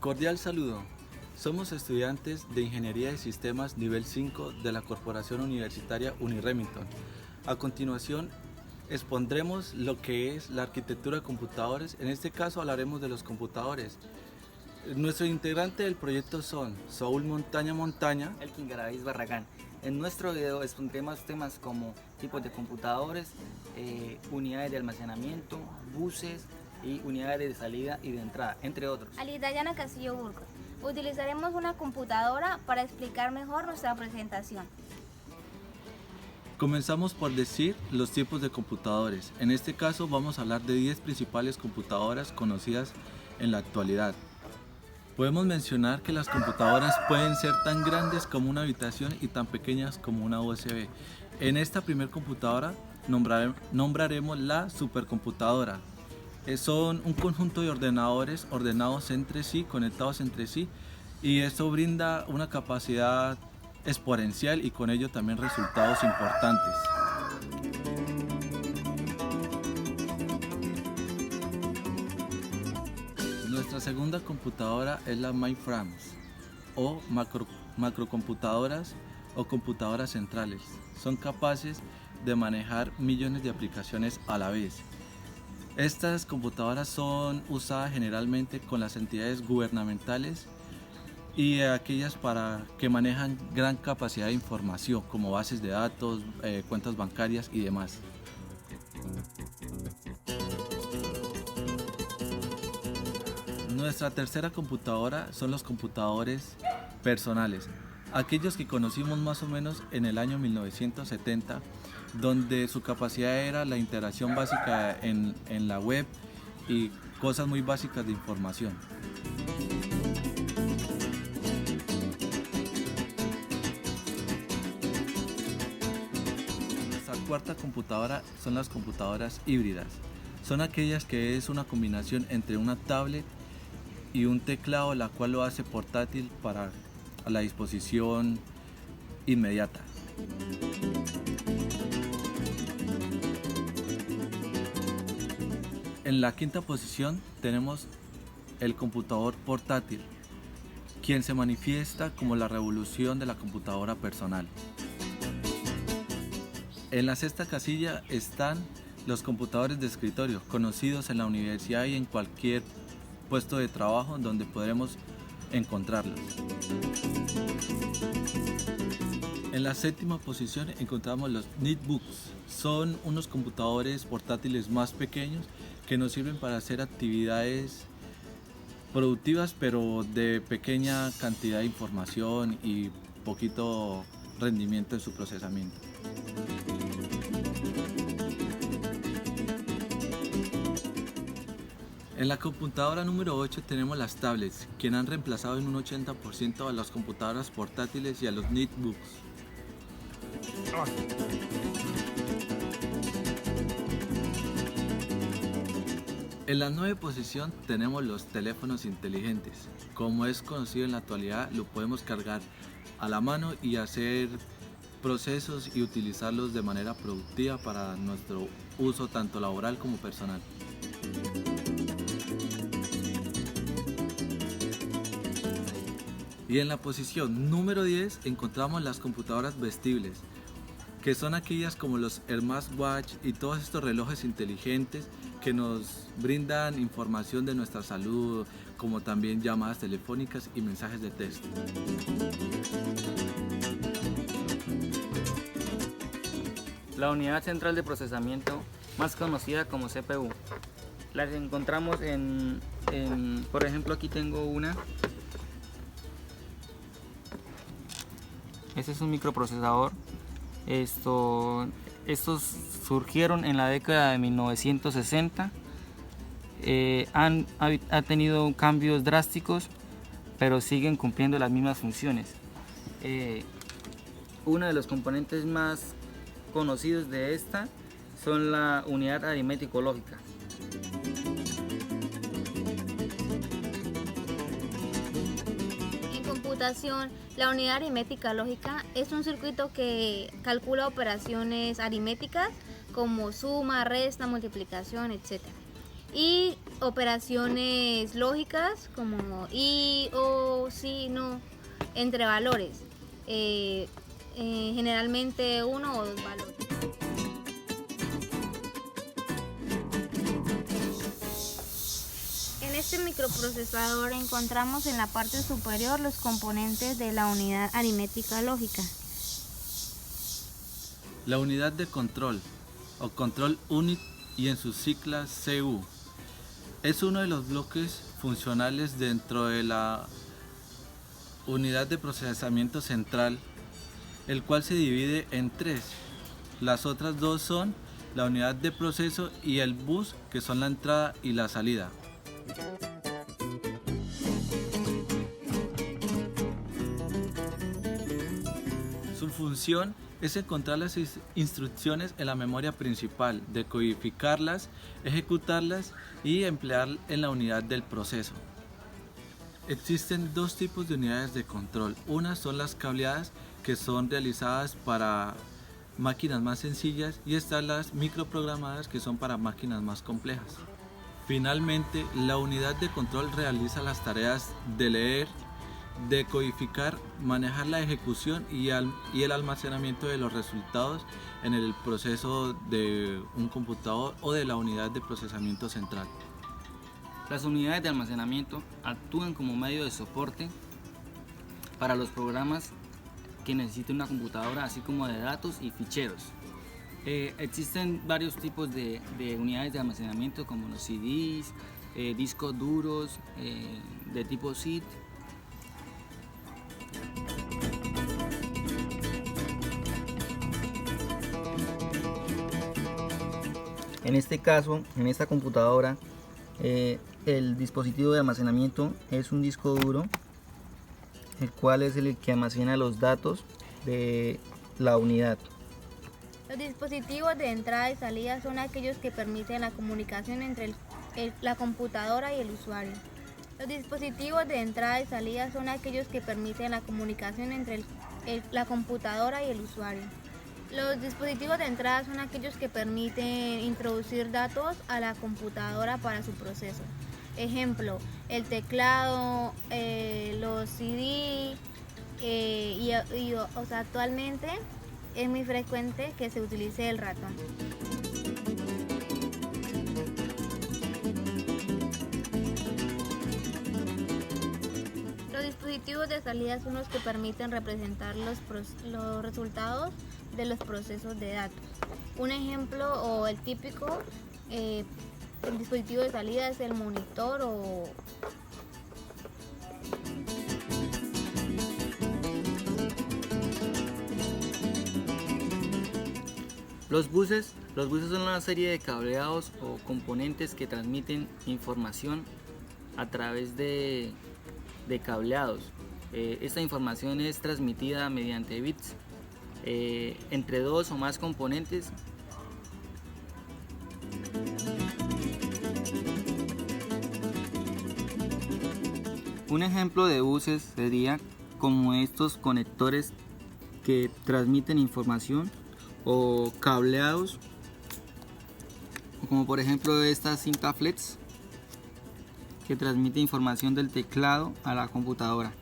Cordial saludo. Somos estudiantes de Ingeniería de Sistemas nivel 5 de la Corporación Universitaria Uniremington. A continuación, expondremos lo que es la arquitectura de computadores. En este caso hablaremos de los computadores. Nuestros integrantes del proyecto son Saúl Montaña, Elkin Garaviz Barragán. En nuestro video expondremos temas como tipos de computadores, unidades de almacenamiento, buses y unidades de salida y de entrada, entre otros. Alidayana Castillo Burgos. Utilizaremos una computadora para explicar mejor nuestra presentación. Comenzamos por decir los tipos de computadores. En este caso vamos a hablar de 10 principales computadoras conocidas en la actualidad. Podemos mencionar que las computadoras pueden ser tan grandes como una habitación y tan pequeñas como una USB. En esta primer computadora nombraremos la supercomputadora. Son un conjunto de ordenadores ordenados entre sí, conectados entre sí, y esto brinda una capacidad exponencial y con ello también resultados importantes. Nuestra segunda computadora es la mainframes o macrocomputadoras o computadoras centrales. Son capaces de manejar millones de aplicaciones a la vez. Estas computadoras son usadas generalmente con las entidades gubernamentales y aquellas que manejan gran capacidad de información como bases de datos, cuentas bancarias y demás. Nuestra tercera computadora son los computadores personales, aquellos que conocimos más o menos en el año 1970, donde su capacidad era la interacción básica en la web y cosas muy básicas de información. Nuestra cuarta computadora son las computadoras híbridas. Son aquellas que es una combinación entre una tablet y un teclado, la cual lo hace portátil para la disposición inmediata. En la quinta posición tenemos el computador portátil, quien se manifiesta como la revolución de la computadora personal. En la sexta casilla están los computadores de escritorio, conocidos en la universidad y en cualquier puesto de trabajo donde podremos encontrarlos. En la séptima posición encontramos los netbooks. Son unos computadores portátiles más pequeños que nos sirven para hacer actividades productivas pero de pequeña cantidad de información y poquito rendimiento en su procesamiento. En la computadora número 8 tenemos las tablets, quienes han reemplazado en un 80% a las computadoras portátiles y a los netbooks. En la 9 posición tenemos los teléfonos inteligentes. Como es conocido en la actualidad, lo podemos cargar a la mano y hacer procesos y utilizarlos de manera productiva para nuestro uso tanto laboral como personal. Y en la posición número 10 encontramos las computadoras vestibles, que son aquellas como los smartwatch y todos estos relojes inteligentes que nos brindan información de nuestra salud, como también llamadas telefónicas y mensajes de texto. La unidad central de procesamiento, más conocida como CPU. Las encontramos por ejemplo, aquí tengo una. Este es un microprocesador. Estos surgieron en la década de 1960. Ha tenido cambios drásticos, pero siguen cumpliendo las mismas funciones. Uno de los componentes más conocidos de esta son la unidad aritmético-lógica. Computación, la unidad aritmética lógica es un circuito que calcula operaciones aritméticas como suma, resta, multiplicación, etc. y operaciones lógicas como y, o, sí, no, entre valores, generalmente uno o dos valores. En este microprocesador encontramos en la parte superior los componentes de la unidad aritmética lógica. La unidad de control o Control Unit y en sus siglas CU es uno de los bloques funcionales dentro de la unidad de procesamiento central, el cual se divide en tres. Las otras dos son la unidad de proceso y el bus, que son la entrada y la salida. Su función es encontrar las instrucciones en la memoria principal, decodificarlas, ejecutarlas y emplear en la unidad del proceso. Existen dos tipos de unidades de control. Unas son las cableadas, que son realizadas para máquinas más sencillas, y están las microprogramadas, que son para máquinas más complejas. Finalmente, la unidad de control realiza las tareas de leer, decodificar, manejar la ejecución y el almacenamiento de los resultados en el proceso de un computador o de la unidad de procesamiento central. Las unidades de almacenamiento actúan como medio de soporte para los programas que necesite una computadora, así como de datos y ficheros. Existen varios tipos de unidades de almacenamiento, como los CDs, discos duros de tipo SID. En este caso, en esta computadora, el dispositivo de almacenamiento es un disco duro, el cual es el que almacena los datos de la unidad. Los dispositivos de entrada y salida son aquellos que permiten la comunicación entre la computadora y el usuario. Los dispositivos de entrada y salida son aquellos que permiten la comunicación entre la computadora y el usuario. Los dispositivos de entrada son aquellos que permiten introducir datos a la computadora para su proceso. Ejemplo, el teclado, los CD, actualmente es muy frecuente que se utilice el ratón. Los dispositivos de salida son los que permiten representar los resultados de los procesos de datos. Un ejemplo o el típico el dispositivo de salida es el monitor o Los buses son una serie de cableados o componentes que transmiten información a través de cableados. Esta información es transmitida mediante bits entre dos o más componentes. Un ejemplo de buses sería como estos conectores que transmiten información, o cableados, como por ejemplo esta cinta flex que transmite información del teclado a la computadora.